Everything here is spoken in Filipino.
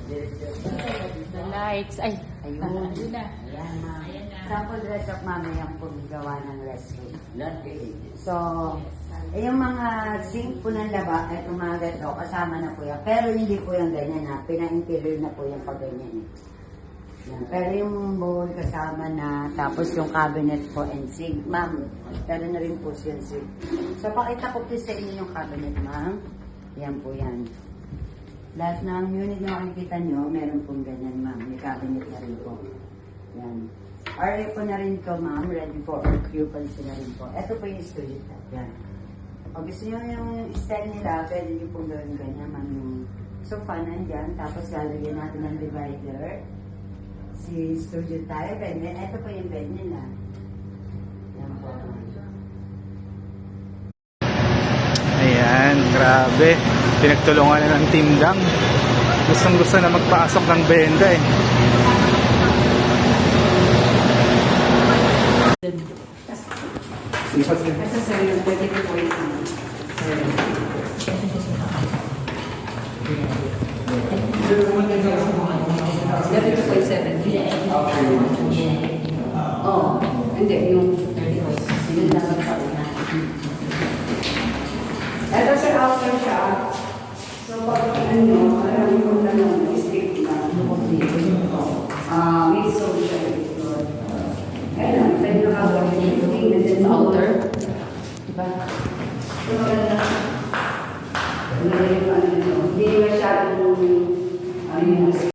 The lights. Ay, Ayun. ayun na. Ayan, ma'am. Sample dress up, ma'am, yung paggawa ng restroom. So, yung mga sink po ng laba, ay mga ganito, kasama na po yan. Pero hindi po yung ganyan na, pina-interior na po yung pag-ganyan. Yan. Pero yung bowl kasama na, tapos yung cabinet po and sink. Ma'am, pero na rin po siya sink. So, pakita ko po sa inyo yung cabinet, ma'am. Yan po yan. Lahat ng unit na makikita nyo, meron pong ganyan, ma'am. May cabinet na rin po. Yan. RA po na rin ko, ma'am. Ready for occupancy na rin po. Ito po yung studio tab. Yan. O gusto nyo yung style nila, pwede nyo pong gawin ganyan, ma'am. Yung sofa nandyan. Tapos lalagyan natin ng divider. Si studio tayo, bed. Ito po yung bed nila. Yan po. Ayan, grabe. Pinagtulungan na ng tindang. Gustong gusto na magpasok ng benda eh. Kasi sir, yung pwede ko po yung Oh, hindi, yung 30 voice. Yun lang ang sauna. Ito sir, after siya. So, pag ano, alam mo kung tanong, isip na, may social. Ayun, pwede nakagawa yung tingnan din sa outer. Diba? So, maganda. Maganda yung ano, hindi masyadong,